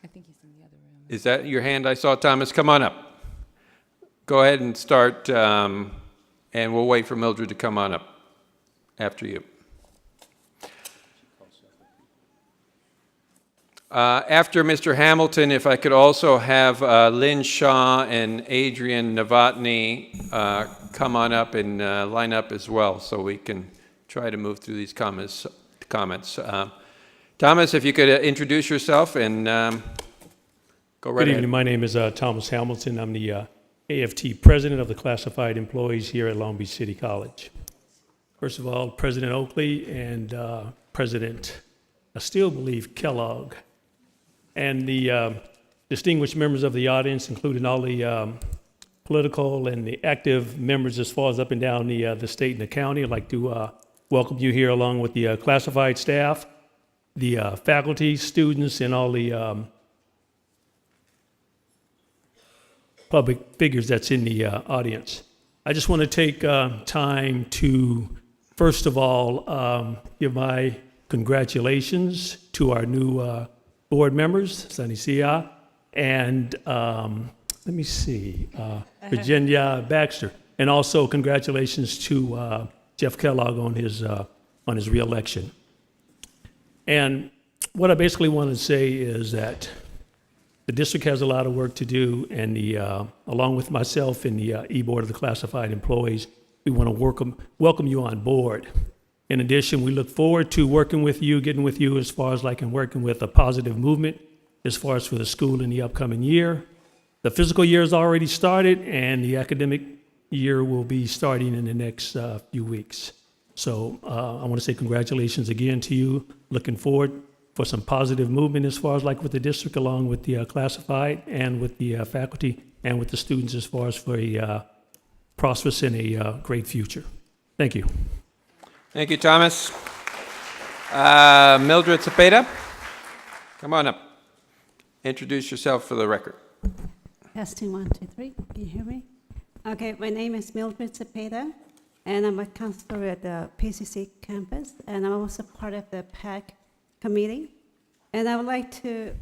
I think he's in the other room. Is that your hand I saw, Thomas? Come on up. Go ahead and start, and we'll wait for Mildred to come on up after you. After Mr. Hamilton, if I could also have Lynn Shaw and Adrian Novotny come on up and line up as well, so we can try to move through these comments. Thomas, if you could introduce yourself and go right Good ahead. evening. My name is Thomas Hamilton. I'm the AFT president of the classified employees here at Long Beach City College. First of all, President Oakley and President, I still believe, Kellogg, and the distinguished members of the audience, including all the political and the active members as far as up and down the state and the county. I'd like to welcome you here along with the classified staff, the faculty, students, and all the public figures that's in the audience. I just want to take time to, first of all, give my congratulations to our new board members, Sunny Sia, and let me see, Virginia Baxter, and also congratulations to Jeff Kellogg on his reelection. And what I basically want to say is that the district has a lot of work to do, and along with myself and the E-Board of the Classified Employees, we want to welcome you on board. In addition, we look forward to working with you, getting with you as far as like and working with a positive movement as far as for the school in the upcoming year. The fiscal year has already started, and the academic year will be starting in the next few weeks. So I want to say congratulations again to you. Looking forward for some positive movement as far as like with the district, along with the classified and with the faculty and with the students as far as for a prosperous and a great future. Thank you. Thank you, Thomas. Mildred Cepeda, come on up. Introduce yourself for the record. Testing 1, 2, 3. Can you hear me? Okay, my name is Mildred Cepeda, and I'm a counselor at the PCC campus, and I'm also part of the PAC committee. And I would like to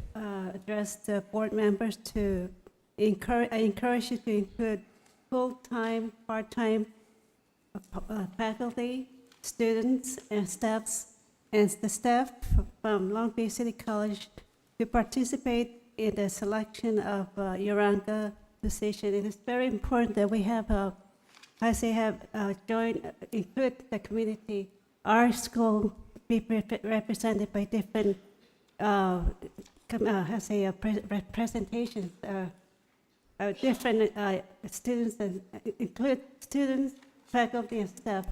address the board members to I encourage you to include full-time, part-time faculty, students, and staffs, and the staff from Long Beach City College to participate in the selection of Uranga position. It is very important that we have, include the community. Our school be represented by different, representations, different students, and include students, faculty, and staff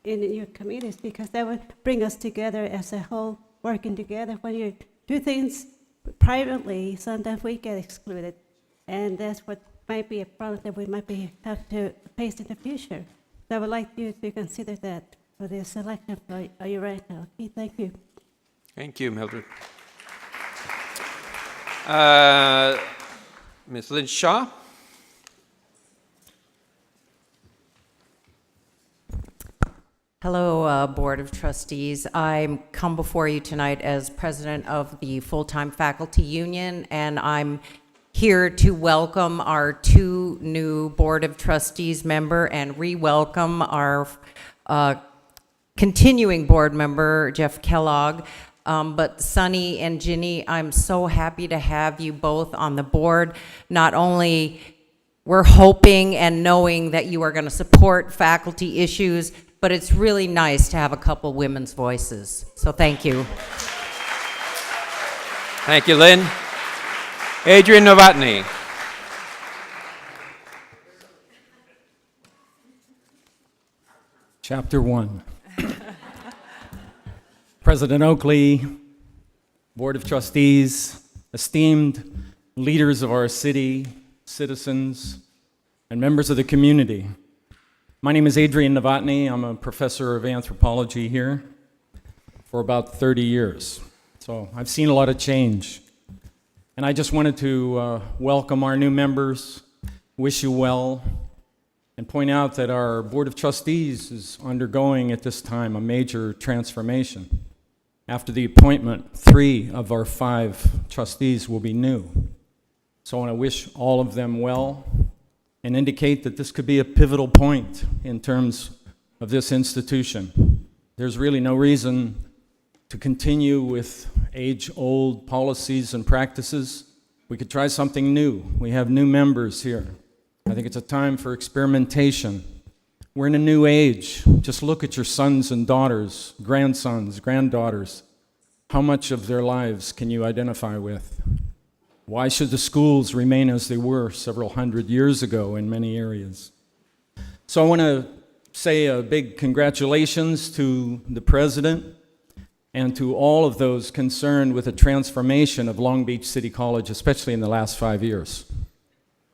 in your committees, because that would bring us together as a whole, working together. When you do things privately, sometimes we get excluded, and that's what might be a problem that we might have to face in the future. So I would like you to consider that for the selection for Uranga. Okay, thank you. Thank you, Mildred. Ms. Lynn Shaw. Hello, Board of Trustees. I come before you tonight as president of the Full-Time Faculty Union, and I'm here to welcome our two new Board of Trustees member and re-welcome our continuing board member, Jeff Kellogg. But Sunny and Ginny, I'm so happy to have you both on the board. Not only we're hoping and knowing that you are going to support faculty issues, but it's really nice to have a couple women's voices. So thank you. Thank you, Lynn. Adrian Novotny. Chapter 1. President Oakley, Board of Trustees, esteemed leaders of our city, citizens, and members of the community. My name is Adrian Novotny. I'm a professor of anthropology here for about 30 years. So I've seen a lot of change. And I just wanted to welcome our new members, wish you well, and point out that our Board of Trustees is undergoing at this time a major transformation. After the appointment, 3 of our 5 trustees will be new. So I want to wish all of them well and indicate that this could be a pivotal point in terms of this institution. There's really no reason to continue with age-old policies and practices. We could try something new. We have new members here. I think it's a time for experimentation. We're in a new age. Just look at your sons and daughters, grandsons, granddaughters. How much of their lives can you identify with? Why should the schools remain as they were several hundred years ago in many areas? So I want to say a big congratulations to the president and to all of those concerned with the transformation of Long Beach City College, especially in the last 5 years.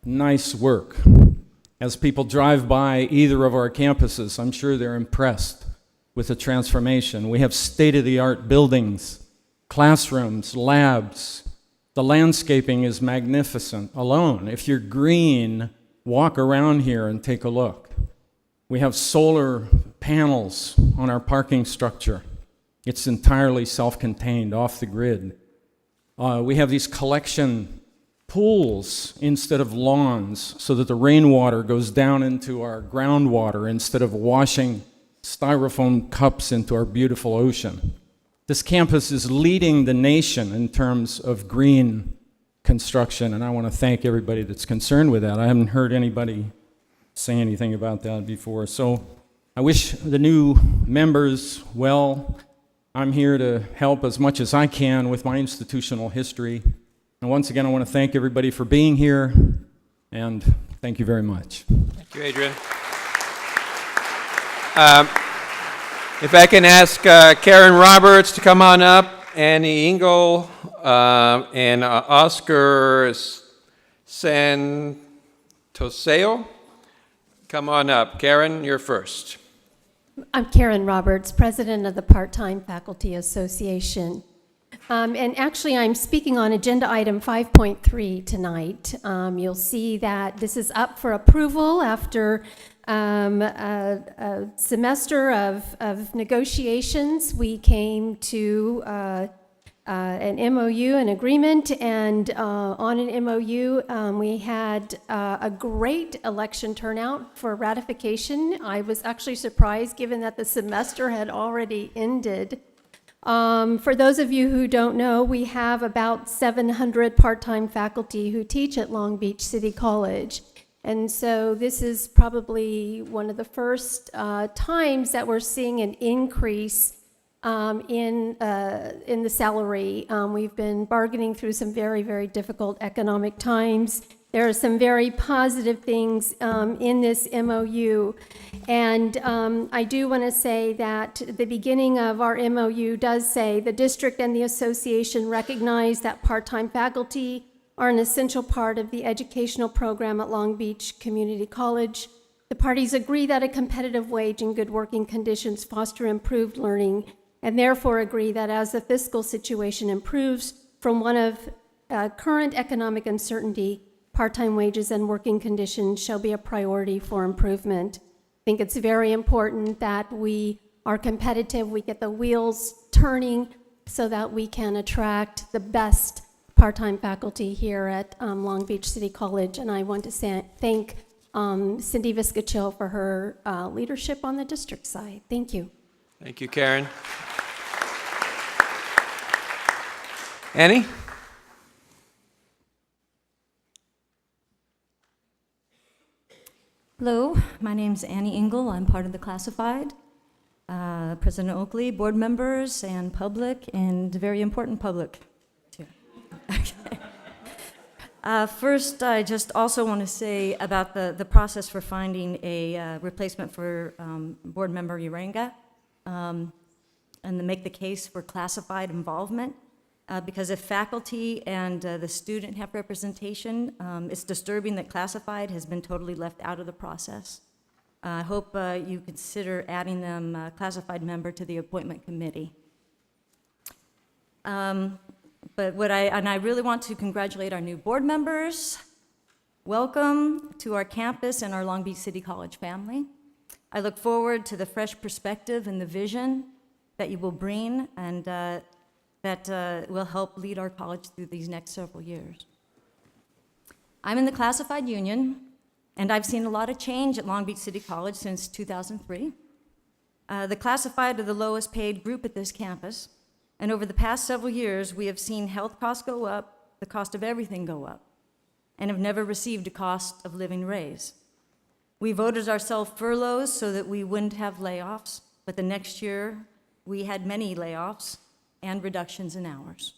Nice work. As people drive by either of our campuses, I'm sure they're impressed with the transformation. We have state-of-the-art buildings, classrooms, labs. The landscaping is magnificent alone. If you're green, walk around here and take a look. We have solar panels on our parking structure. It's entirely self-contained, off the grid. We have these collection pools instead of lawns so that the rainwater goes down into our groundwater instead of washing styrofoam cups into our beautiful ocean. This campus is leading the nation in terms of green construction, and I want to thank everybody that's concerned with that. I haven't heard anybody say anything about that before. So I wish the new members well. I'm here to help as much as I can with my institutional history. And once again, I want to thank everybody for being here, and thank you very much. Thank you, Adrian. If I can ask Karen Roberts to come on up, Annie Engel, and Oscar Santoseo, come on up. Karen, you're first. I'm Karen Roberts, president of the Part-Time Faculty Association. And actually, I'm speaking on agenda item 5.3 tonight. You'll see that this is up for approval after a semester of negotiations. We came to an MOU, an agreement, and on an MOU, we had a great election turnout for ratification. I was actually surprised, given that the semester had already ended. For those of you who don't know, we have about 700 part-time faculty who teach at Long Beach City College. And so this is probably one of the first times that we're seeing an increase in the salary. We've been bargaining through some very, very difficult economic times. There are some very positive things in this MOU. And I do want to say that the beginning of our MOU does say the district and the association recognize that part-time faculty are an essential part of the educational program at Long Beach Community College. The parties agree that a competitive wage and good working conditions foster improved learning, and therefore agree that as the fiscal situation improves from one of current economic uncertainty, part-time wages and working conditions shall be a priority for improvement. I think it's very important that we are competitive, we get the wheels turning so that we can attract the best part-time faculty here at Long Beach City College. And I want to thank Cindy Viscachill for her leadership on the district side. Thank you. Thank you, Karen. Annie? Hello, my name's Annie Engel. I'm part of the classified. President Oakley, board members, and public, and very important public. Too. Okay. First, I just also want to say about the process for finding a replacement for board member Uranga, and to make the case for classified involvement. Because if faculty and the student have representation, it's disturbing that classified has been totally left out of the process. I hope you consider adding them classified member to the appointment committee. But I really want to congratulate our new board members. Welcome to our campus and our Long Beach City College family. I look forward to the fresh perspective and the vision that you will bring and that will help lead our college through these next several years. I'm in the classified union, and I've seen a lot of change at Long Beach City College since 2003. The classified are the lowest paid group at this campus, and over the past several years, we have seen health costs go up, the cost of everything go up, and have never received a cost of living raise. We voted ourselves furloughs so that we wouldn't have layoffs, but the next year, we had many layoffs and reductions in hours.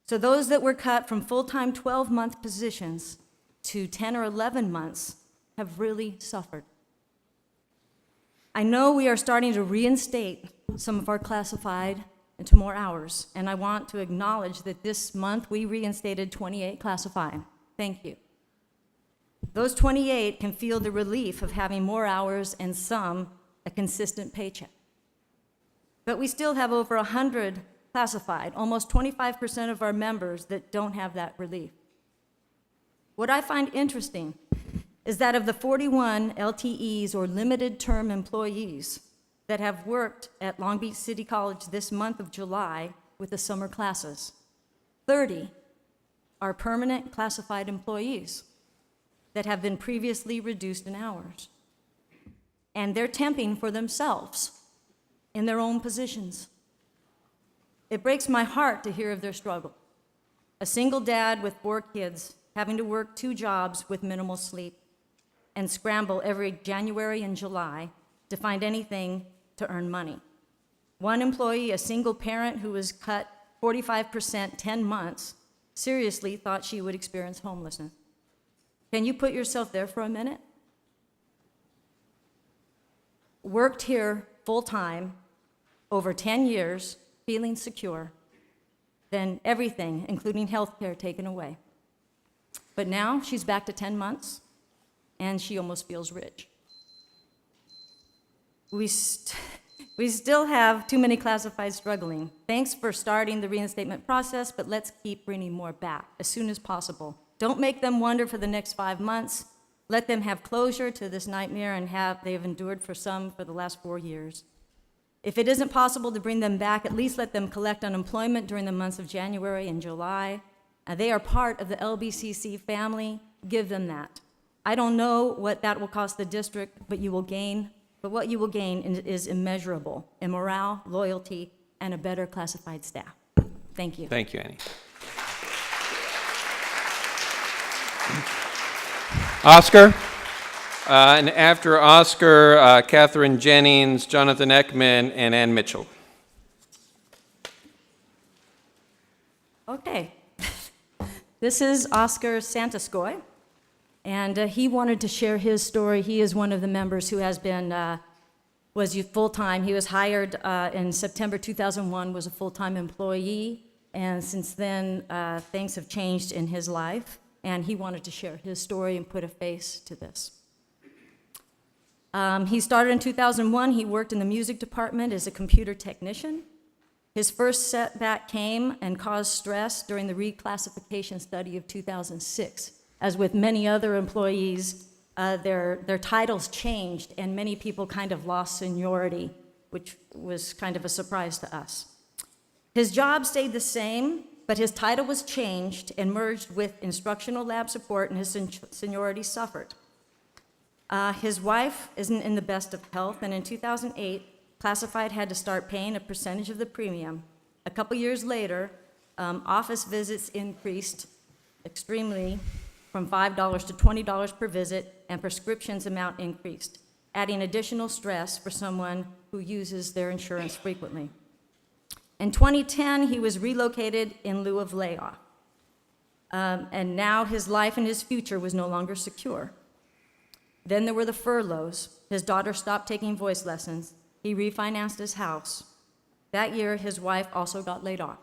So those that were cut from full-time 12-month positions to 10 or 11 months have really suffered. I know we are starting to reinstate some of our classified into more hours, and I want to acknowledge that this month we reinstated 28 classified. Thank you. Those 28 can feel the relief of having more hours and some a consistent paycheck. But we still have over 100 classified, almost 25% of our members that don't have that relief. What I find interesting is that of the 41 LTEs, or limited term employees, that have worked at Long Beach City College this month of July with the summer classes, 30 are permanent classified employees that have been previously reduced in hours. And they're temping for themselves in their own positions. It breaks my heart to hear of their struggle. A single dad with 4 kids having to work 2 jobs with minimal sleep and scramble every January and July to find anything to earn money. One employee, a single parent who was cut 45% 10 months, seriously thought she would experience homelessness. Can you put yourself there for a minute? Worked here full-time over 10 years, feeling secure, then everything, including health care, taken away. But now she's back to 10 months, and she almost feels rich. We still have too many classified struggling. Thanks for starting the reinstatement process, but let's keep bringing more back as soon as possible. Don't make them wonder for the next 5 months. Let them have closure to this nightmare they have endured for the last 4 years. If it isn't possible to bring them back, at least let them collect unemployment during the months of January and July. They are part of the LBCC family. Give them that. I don't know what that will cost the district, but what you will gain is immeasurable in morale, loyalty, and a better classified staff. Thank you. Thank you, Annie. Oscar? And after Oscar, Catherine Jennings, Jonathan Ekman, and Ann Mitchell. Okay. This is Oscar Santaskoy, and he wanted to share his story. He is one of the members who has been, was full-time. He was hired in September 2001, was a full-time employee, and since then, things have changed in his life, and he wanted to share his story and put a face to this. He started in 2001. He worked in the music department as a computer technician. His first setback came and caused stress during the reclassification study of 2006. As with many other employees, their titles changed, and many people kind of lost seniority, which was kind of a surprise to us. His job stayed the same, but his title was changed and merged with instructional lab support, and his seniority suffered. His wife isn't in the best of health, and in 2008, Classified had to start paying a percentage of the premium. A couple years later, office visits increased extremely from $5 to $20 per visit, and prescriptions amount increased, adding additional stress for someone who uses their insurance frequently. In 2010, he was relocated in lieu of layoff, and now his life and his future was no longer secure. Then there were the furloughs. His daughter stopped taking voice lessons. He refinanced his house. That year, his wife also got laid off.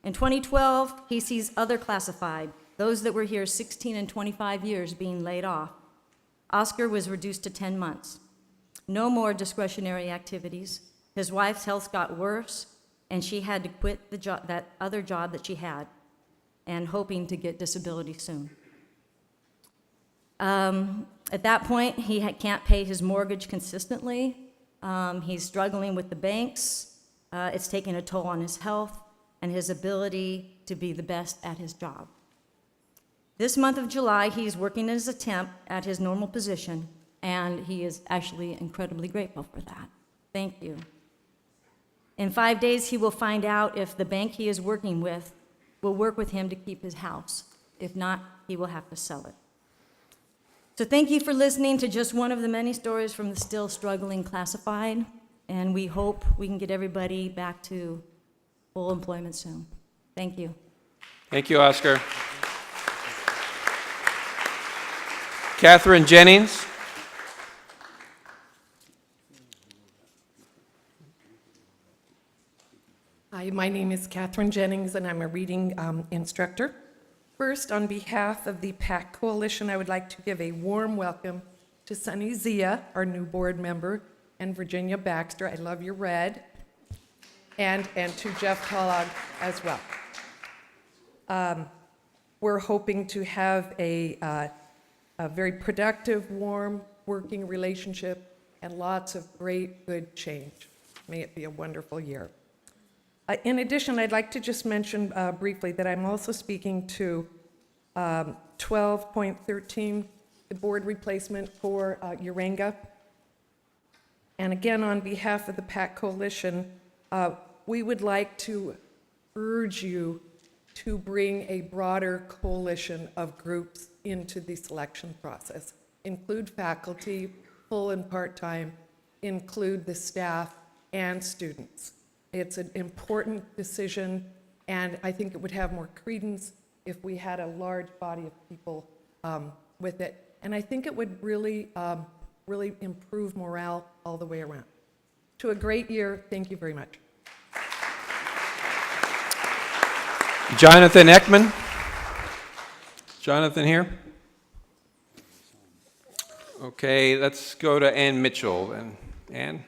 In 2012, he sees other classified, those that were here 16 and 25 years, being laid off. Oscar was reduced to 10 months. No more discretionary activities. His wife's health got worse, and she had to quit that other job that she had, and hoping to get disability soon. At that point, he can't pay his mortgage consistently. He's struggling with the banks. It's taking a toll on his health and his ability to be the best at his job. This month of July, he's working as a temp at his normal position, and he is actually incredibly grateful for that. Thank you. In 5 days, he will find out if the bank he is working with will work with him to keep his house. If not, he will have to sell it. So thank you for listening to just one of the many stories from the still struggling classified, and we hope we can get everybody back to full employment soon. Thank you. Thank you, Oscar. Catherine Jennings. Hi, my name is Catherine Jennings, and I'm a reading instructor. First, on behalf of the PAC Coalition, I would like to give a warm welcome to Sunny Zia, our new board member, and Virginia Baxter, I love your red, and to Jeff Kellogg as well. We're hoping to have a very productive, warm, working relationship and lots of great, good change. May it be a wonderful year. In addition, I'd like to just mention briefly that I'm also speaking to 12.13, the board replacement for Uranga. And again, on behalf of the PAC Coalition, we would like to urge you to bring a broader coalition of groups into the selection process. Include faculty, full and part-time, include the staff and students. It's an important decision, and I think it would have more credence if we had a large body of people with it. And I think it would really, really improve morale all the way around. To a great year, thank you very much. Jonathan Ekman. Jonathan here? Okay, let's go to Ann Mitchell. And Ann?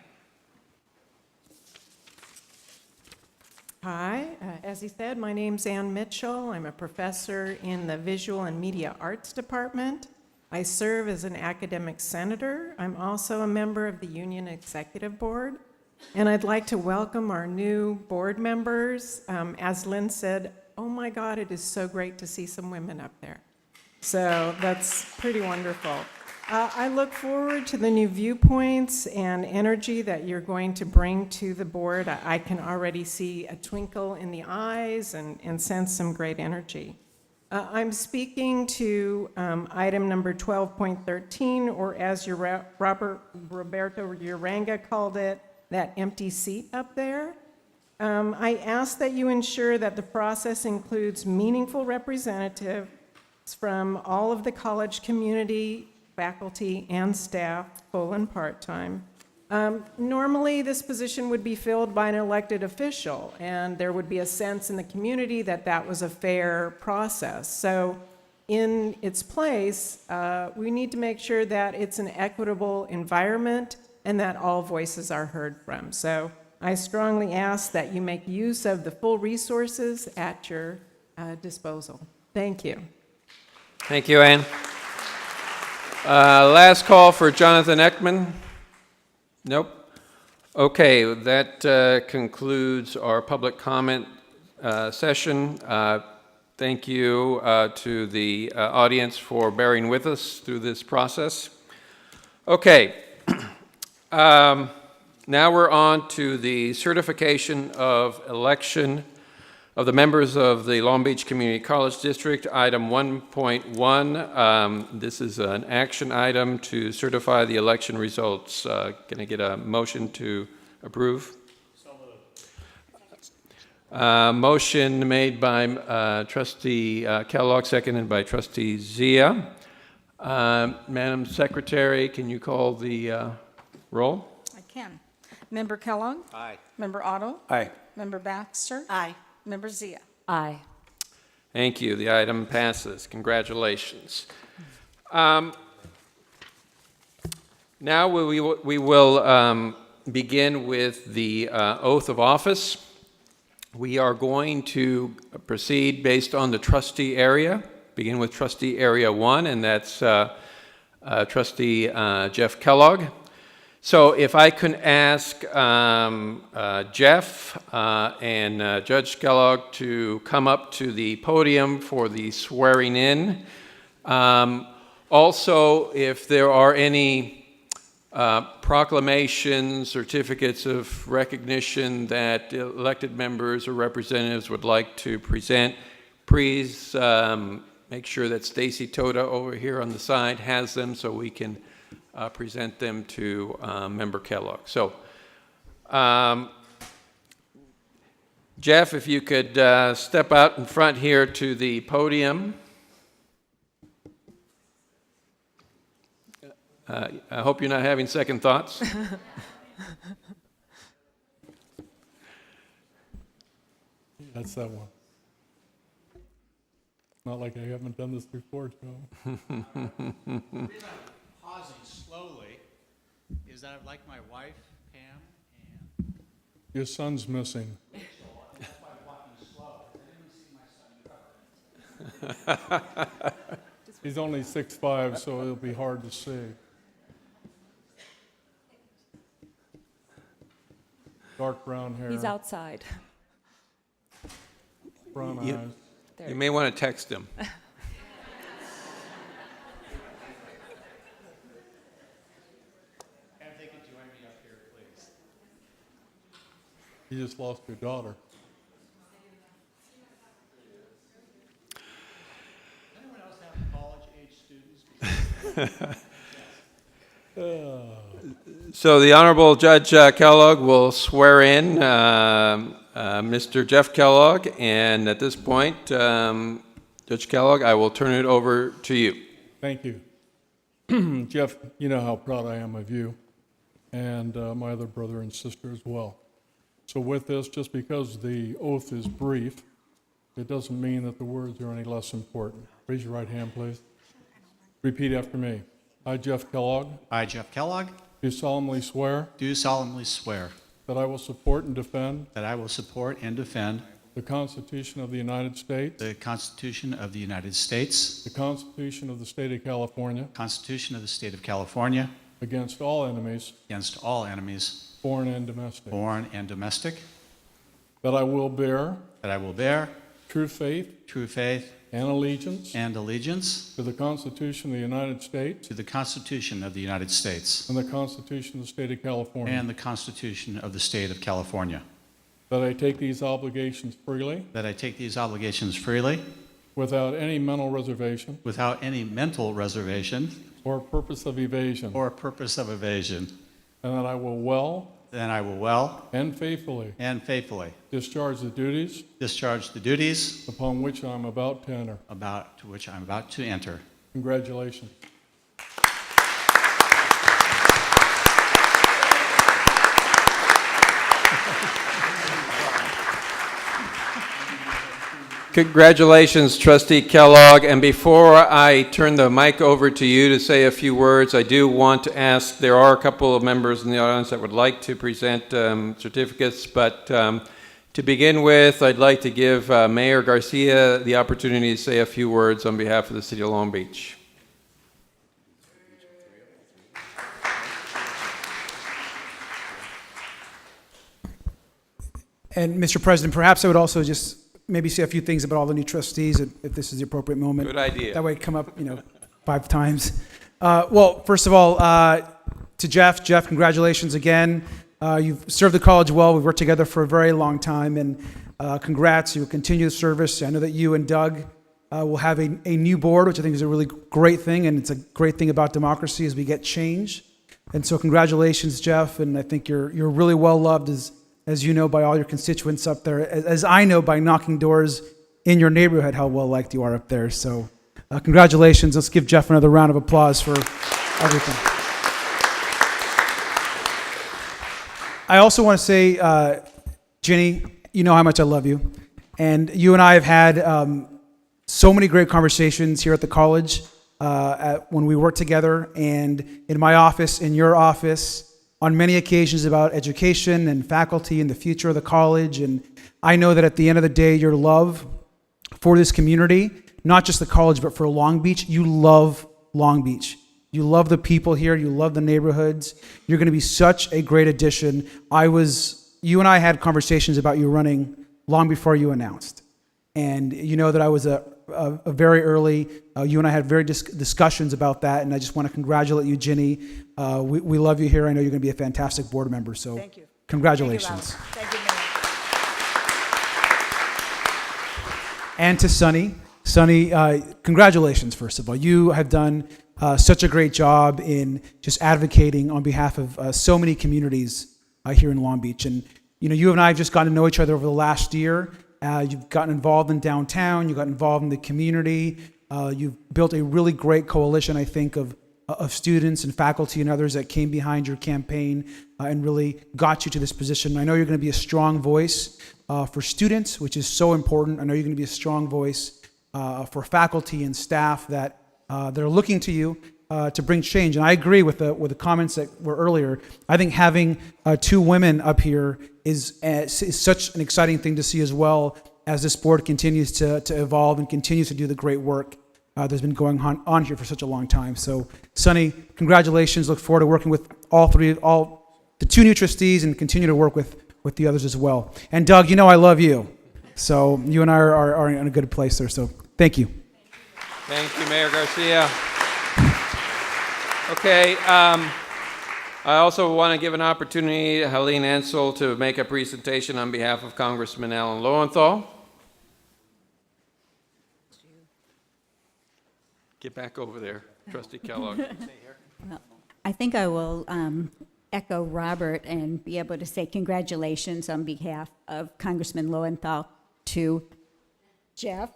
Hi, as he said, my name's Ann Mitchell. I'm a professor in the Visual and Media Arts Department. I serve as an academic senator. I'm also a member of the Union Executive Board. And I'd like to welcome our new board members. As Lynn said, oh my God, it is so great to see some women up there. So that's pretty wonderful. I look forward to the new viewpoints and energy that you're going to bring to the board. I can already see a twinkle in the eyes and sense some great energy. I'm speaking to item number 12.13, or as Roberto Uranga called it, that empty seat up there. I ask that you ensure that the process includes meaningful representatives from all of the college community, faculty and staff, full and part-time. Normally, this position would be filled by an elected official, and there would be a sense in the community that that was a fair process. So in its place, we need to make sure that it's an equitable environment and that all voices are heard from. So I strongly ask that you make use of the full resources at your disposal. Thank you. Thank you, Ann. Last call for Jonathan Ekman. Nope. Okay, that concludes our public comment session. Thank you to the audience for bearing with us through this process. Okay, now we're on to the certification of election of the members of the Long Beach Community College District, item 1.1. This is an action item to certify the election results. Can I get a motion to approve? Motion made by Trustee Kellogg, seconded by Trustee Zia. Madam Secretary, can you call the roll? I can. Member Kellogg? Aye. Member Otto? Aye. Member Baxter? Aye. Member Zia? Aye. Thank you. The item passes. Congratulations. Now we will begin with the oath of office. We are going to proceed based on the trustee area, begin with trustee area 1, and that's Trustee Jeff Kellogg. So if I could ask Jeff and Judge Kellogg to come up to the podium for the swearing in. Also, if there are any proclamations, certificates of recognition that elected members or representatives would like to present, please make sure that Stacy Toda over here on the side has them so we can present them to Member Kellogg. So, Jeff, if you could step out in front here to the podium. I hope you're not having second thoughts. That's that one. Not like I haven't done this before, Joe. The reason I'm pausing slowly is that I'd like my wife, Pam, and Your son's missing. that's why I'm walking slow. I didn't see my son covered. He's only 6'5", so it'll be hard to see. Dark brown hair. He's outside. Brown You- eyes. You may want to text him. Pam, if they could join me up here, please. You just lost your daughter. Anyone else have college-age students? So the Honorable Judge Kellogg will swear in Mr. Jeff Kellogg, and at this point, Judge Kellogg, I will turn it over to you. Thank you. Jeff, you know how proud I am of you and my other brother and sister as well. So with this, just because the oath is brief, it doesn't mean that the words are any less important. Raise your right hand, please. Repeat after me. I, Jeff Kellogg, I, Jeff Kellogg, do solemnly swear do solemnly swear that I will support and defend that I will support and defend the Constitution of the United States, the Constitution of the United States, the Constitution of the State of California, Constitution of the State of California, against all enemies, against all enemies, foreign and domestic, foreign and domestic, that I will bear that I will bear true faith true faith and allegiance and allegiance to the Constitution of the United States to the Constitution of the United States and the Constitution of the State of California, and the Constitution of the State of California, that I take these obligations freely that I take these obligations freely without any mental reservation without any mental reservation or purpose of evasion, or purpose of evasion, and that I will well and I will well and faithfully faithfully discharge the duties discharge the duties upon which I am about to enter. to which I'm about to enter. Congratulations. Congratulations, Trustee Kellogg. And before I turn the mic over to you to say a few words, I do want to ask, there are a couple of members in the audience that would like to present certificates, but to begin with, I'd like to give Mayor Garcia the opportunity to say a few words on behalf of the City of Long Beach. And Mr. President, perhaps I would also just maybe say a few things about all the new trustees, if this is the appropriate moment. Good idea. That way it come up, 5 times. Well, first of all, to Jeff, congratulations again. You've served the college well. We've worked together for a very long time, and congrats. You will continue the service. I know that you and Doug will have a new board, which I think is a really great thing, and it's a great thing about democracy as we get change. And so congratulations, Jeff, and I think you're really well loved, as you know, by all your constituents up there, as I know by knocking doors in your neighborhood how well liked you are up there. So congratulations. Let's give Jeff another round of applause for everything. I also want to say, Ginny, you know how much I love you. And you and I have had so many great conversations here at the college when we worked together, and in my office, in your office, on many occasions about education and faculty and the future of the college. And I know that at the end of the day, your love for this community, not just the college, but for Long Beach, you love Long Beach. You love the people here. You love the neighborhoods. You're going to be such a great addition. You and I had conversations about you running long before you announced. And you know that I was a very early, you and I had very discussions about that, and I just want to congratulate you, Ginny. We love you here. I know you're going to be a fantastic board member, so Thank you. congratulations. Thank you, Mayor. And to Sunny. Sunny, congratulations, first of all. You have done such a great job in just advocating on behalf of so many communities here in Long Beach. And, you know, you and I have just gotten to know each other over the last year. You've gotten involved in downtown. You got involved in the community. You've built a really great coalition, I think, of students and faculty and others that came behind your campaign and really got you to this position. I know you're going to be a strong voice for students, which is so important. I know you're going to be a strong voice for faculty and staff that are looking to you to bring change. And I agree with the comments that were earlier. I think having two women up here is such an exciting thing to see, as well as this board continues to evolve and continues to do the great work that's been going on here for such a long time. So, Sunny, congratulations. Look forward to working with the two new trustees, and continue to work with the others as well. And Doug, you know I love you. So you and I are in a good place there. So thank you. Thank you, Mayor Garcia. Okay, I also want to give an opportunity to Helene Ansel to make a presentation on behalf of Congressman Alan Lowenthal. Get back over there, Trustee Kellogg. I think I will echo Robert and be able to say congratulations on behalf of Congressman Lowenthal to Jeff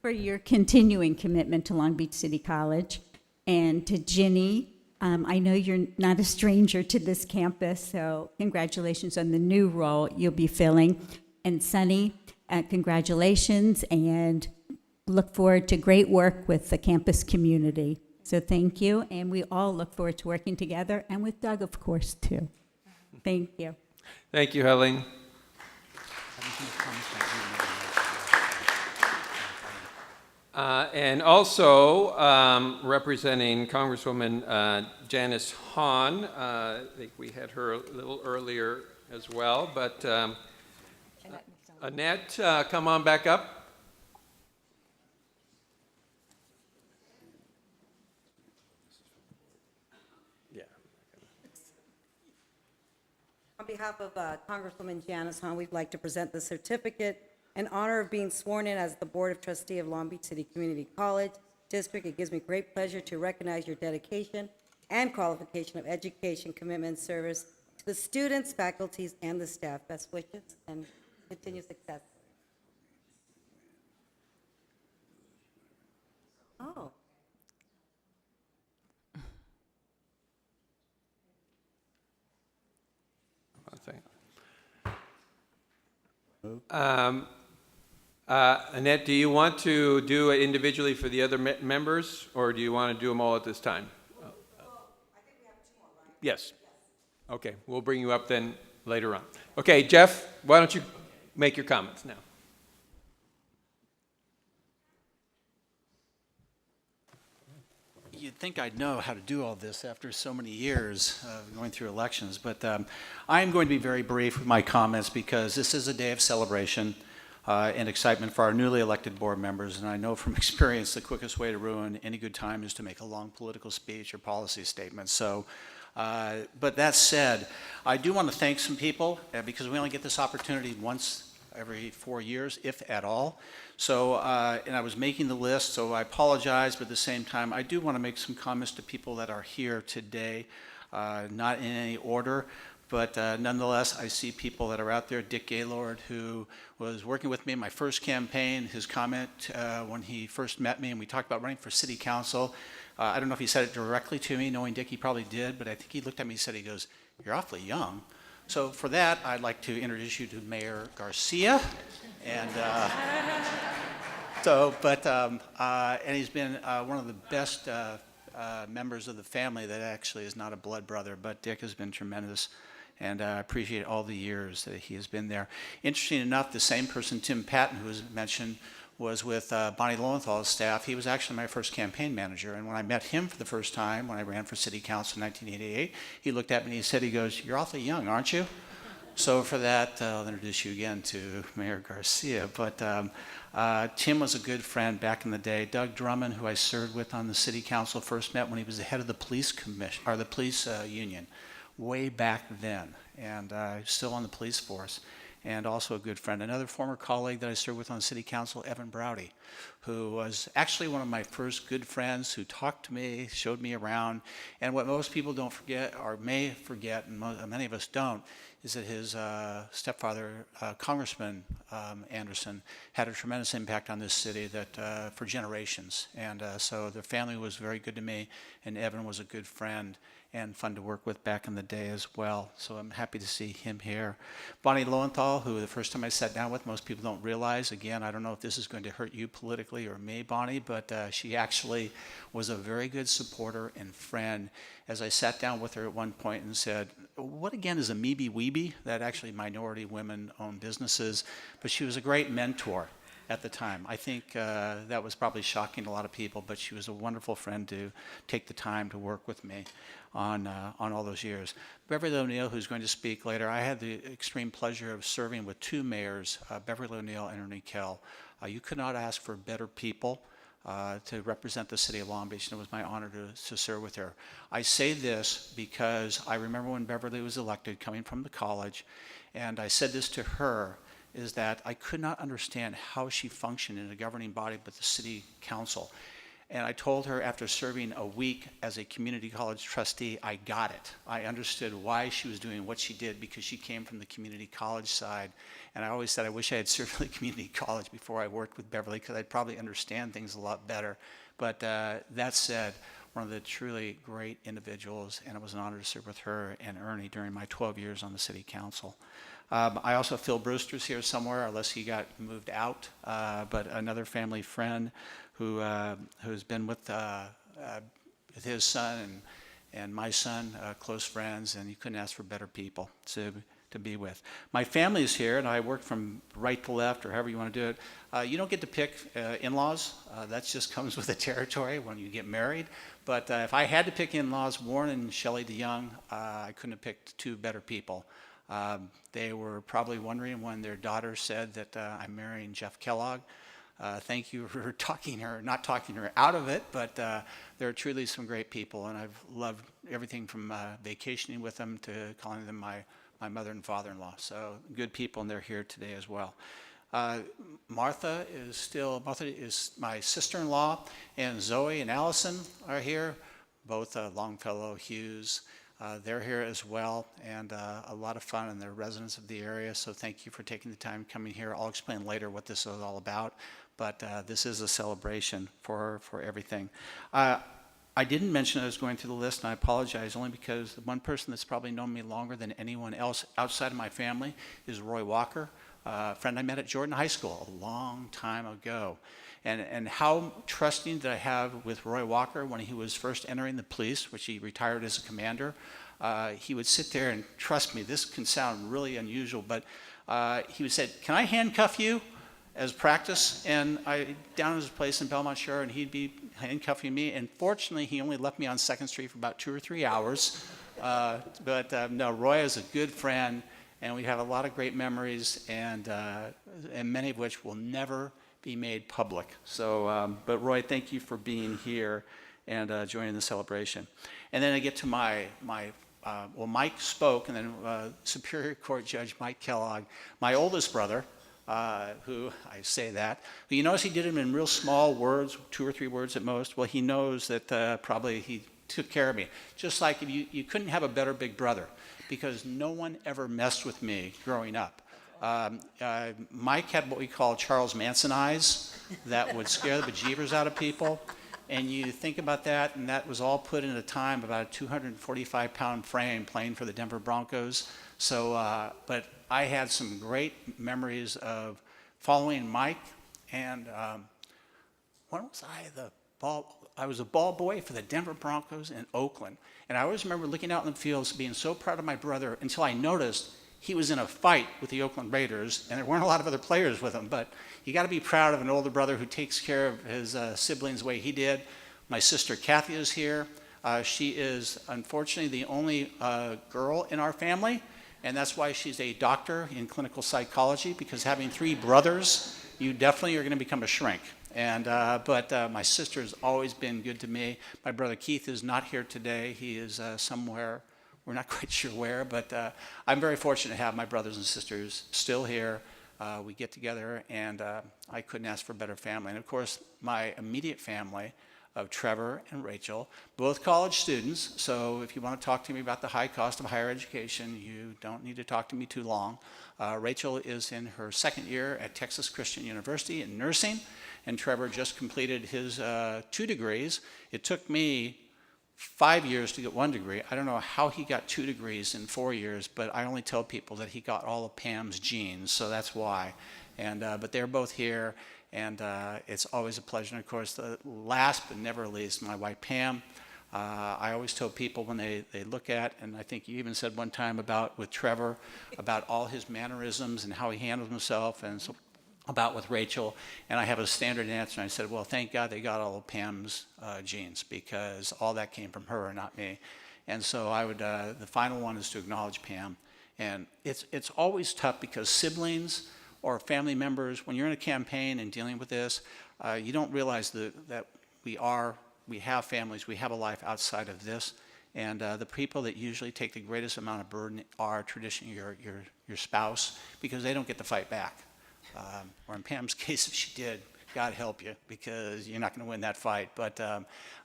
for your continuing commitment to Long Beach City College, and to Ginny. I know you're not a stranger to this campus, so congratulations on the new role you'll be filling. And Sunny, congratulations, and look forward to great work with the campus community. So thank you, and we all look forward to working together, and with Doug, of course, too. Thank you. Thank you, Helene. And also representing Congresswoman Janice Hahn. I think we had her a little earlier as well, but Annette, come on back up. On behalf of Congresswoman Janice Hahn, we'd like to present the certificate in honor of being sworn in as the Board of Trustee of Long Beach City Community College District. It gives me great pleasure to recognize your dedication and qualification of education, commitment, and service to the students, faculties, and the staff. Best wishes and continued success. Oh. Annette, do you want to do it individually for the other members, or do you want to do them all at this time? I think we have two more, right? Yes. Okay, we'll bring you up then later on. Okay, Jeff, why don't you make your comments now? You'd think I'd know how to do all this after so many years of going through elections, but I'm going to be very brief with my comments because this is a day of celebration and excitement for our newly elected board members, and I know from experience the quickest way to ruin any good time is to make a long political speech or policy statement. So, but that said, I do want to thank some people because we only get this opportunity once every 4 years, if at all. So, and I was making the list, so I apologize, but at the same time, I do want to make some comments to people that are here today, not in any order, but nonetheless, I see people that are out there. Dick Gaylord, who was working with me in my first campaign, his comment when he first met me and we talked about running for city council, I don't know if he said it directly to me, knowing Dick, he probably did, but I think he looked at me and said, he goes, "You're awfully young." So for that, I'd like to introduce you to Mayor Garcia, and and he's been one of the best members of the family that actually is not a blood brother, but Dick has been tremendous, and I appreciate all the years that he has been there. Interesting enough, the same person, Tim Patton, who was mentioned, was with Bonnie Lowenthal's staff. He was actually my first campaign manager. And when I met him for the first time, when I ran for city council in 1988, he looked at me and he said, he goes, "You're awfully young, aren't you?" So for that, I'll introduce you again to Mayor Garcia. But Tim was a good friend back in the day. Doug Drummond, who I served with on the city council, first met when he was the head of the police commission, or the police union, way back then, and still on the police force, and also a good friend. Another former colleague that I served with on the city council, Evan Browdy, who was actually one of my first good friends, who talked to me, showed me around. And what most people don't forget, or may forget, and many of us don't, is that his stepfather, Congressman Anderson, had a tremendous impact on this city that for generations. And so the family was very good to me, and Evan was a good friend and fun to work with back in the day as well. So I'm happy to see him here. Bonnie Lowenthal, who the first time I sat down with, most people don't realize, again, I don't know if this is going to hurt you politically or me, Bonnie, but she actually was a very good supporter and friend. As I sat down with her at one point and said, "What again is a Meeby Weeby?" That actually minority women own businesses, but she was a great mentor at the time. I think that was probably shocking to a lot of people, but she was a wonderful friend to take the time to work with me on all those years. Beverly O'Neill, who's going to speak later, I had the extreme pleasure of serving with two mayors, Beverly O'Neill and Ernie Kell. You could not ask for better people to represent the city of Long Beach, and it was my honor to serve with her. I say this because I remember when Beverly was elected, coming from the college, and I said this to her, is that I could not understand how she functioned in a governing body but the city council. And I told her after serving a week as a community college trustee, I got it. I understood why she was doing what she did because she came from the community college side. And I always said I wish I had served at the community college before I worked with Beverly because I'd probably understand things a lot better. But that said, one of the truly great individuals, and it was an honor to serve with her and Ernie during my 12 years on the city council. I also, Phil Brewster's here somewhere, unless he got moved out, but another family friend who's been with his son and my son, close friends, and you couldn't ask for better people to be with. My family is here, and I work from right to left, or however you want to do it. You don't get to pick in-laws. That just comes with the territory when you get married. But if I had to pick in-laws, Warren and Shelley DeYoung, I couldn't have picked two better people. They were probably wondering when their daughter said that I'm marrying Jeff Kellogg. Thank you for not talking her out of it, but they're truly some great people, and I've loved everything from vacationing with them to calling them my mother and father-in-law. So good people, and they're here today as well. Martha is my sister-in-law, and Zoe and Allison are here, both Longfellow Hughes. They're here as well, and a lot of fun, and they're residents of the area, so thank you for taking the time coming here. I'll explain later what this is all about, but this is a celebration for everything. I didn't mention I was going through the list, and I apologize, only because the one person that's probably known me longer than anyone else outside of my family is Roy Walker, a friend I met at Jordan High School a long time ago. And how trusting did I have with Roy Walker when he was first entering the police, which he retired as a commander. He would sit there and trust me. This can sound really unusual, but he would say, "Can I handcuff you?" as practice, and I down at his place in Belmont Shore, and he'd be handcuffing me. And fortunately, he only left me on 2nd Street for about 2 or 3 hours. No, Roy is a good friend, and we have a lot of great memories, and many of which will never be made public. So, but Roy, thank you for being here and joining the celebration. And then I get to well, Mike spoke, and then Superior Court Judge Mike Kellogg, my oldest brother, who I say that. But you notice he did them in real small words, 2 or 3 words at most. Well, he knows that probably he took care of me. Just like if you couldn't have a better big brother, because no one ever messed with me growing up. Mike had what we call Charles Manson eyes that would scare the bejeebers out of people. And you think about that, and that was all put in a time about a 245-pound frame playing for the Denver Broncos. So, but I had some great memories of following Mike. And when was I was a ball boy for the Denver Broncos in Oakland. And I always remember looking out in the fields, being so proud of my brother, until I noticed he was in a fight with the Oakland Raiders, and there weren't a lot of other players with him, but you got to be proud of an older brother who takes care of his siblings the way he did. My sister Kathy is here. She is unfortunately the only girl in our family, and that's why she's a doctor in clinical psychology, because having 3 brothers, you definitely are going to become a shrink. But my sister has always been good to me. My brother Keith is not here today. He is somewhere, we're not quite sure where, but I'm very fortunate to have my brothers and sisters still here. We get together, and I couldn't ask for a better family. And of course, my immediate family of Trevor and Rachel, both college students. So if you want to talk to me about the high cost of higher education, you don't need to talk to me too long. Rachel is in her 2nd year at Texas Christian University in nursing, and Trevor just completed his 2 degrees. It took me 5 years to get 1 degree. I don't know how he got 2 degrees in 4 years, but I only tell people that he got all of Pam's genes, so that's why. But they're both here, and it's always a pleasure. And of course, last but never least, my wife Pam. I always tell people when they look at, and I think you even said one time with Trevor, about all his mannerisms and how he handled himself, and so about with Rachel, and I have a standard answer, and I said, well, thank God they got all of Pam's genes, because all that came from her, not me. And so I would, the final one is to acknowledge Pam. And it's always tough, because siblings or family members, when you're in a campaign and dealing with this, you don't realize that we have families, we have a life outside of this. And the people that usually take the greatest amount of burden are traditionally your spouse, because they don't get to fight back. Or in Pam's case, if she did, God help you, because you're not going to win that fight. But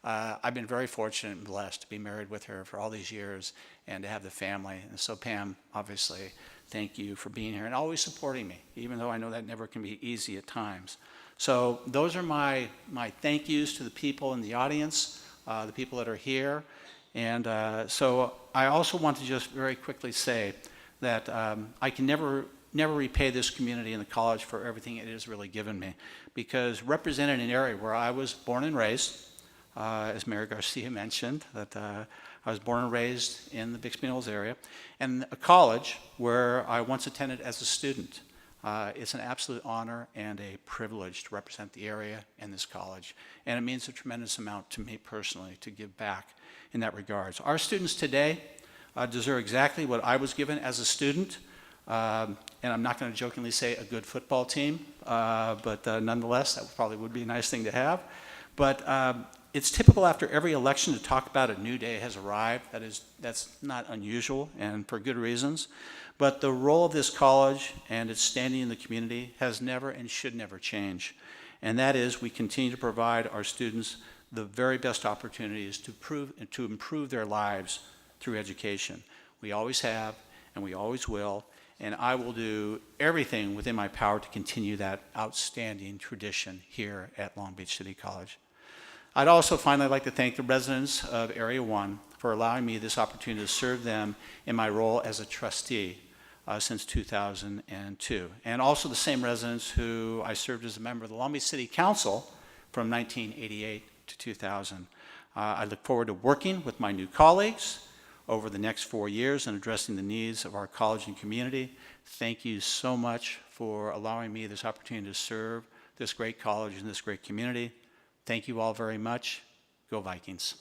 I've been very fortunate and blessed to be married with her for all these years and to have the family. And so, Pam, obviously, thank you for being here and always supporting me, even though I know that never can be easy at times. So those are my thank yous to the people in the audience, the people that are here. And so I also want to just very quickly say that I can never repay this community and the college for everything it has really given me, because represented an area where I was born and raised, as Mayor Garcia mentioned, that I was born and raised in the Bixby Knolls area, and a college where I once attended as a student. It's an absolute honor and a privilege to represent the area and this college, and it means a tremendous amount to me personally to give back in that regard. So our students today deserve exactly what I was given as a student. And I'm not going to jokingly say a good football team, but nonetheless, that probably would be a nice thing to have. But it's typical after every election to talk about a new day has arrived. That's not unusual, and for good reasons. But the role of this college and its standing in the community has never and should never change. And that is, we continue to provide our students the very best opportunities to improve their lives through education. We always have, and we always will. And I will do everything within my power to continue that outstanding tradition here at Long Beach City College. I'd also finally like to thank the residents of Area 1 for allowing me this opportunity to serve them in my role as a trustee since 2002. And also the same residents who I served as a member of the Long Beach City Council from 1988 to 2000. I look forward to working with my new colleagues over the next 4 years and addressing the needs of our college and community. Thank you so much for allowing me this opportunity to serve this great college and this great community. Thank you all very much. Go Vikings.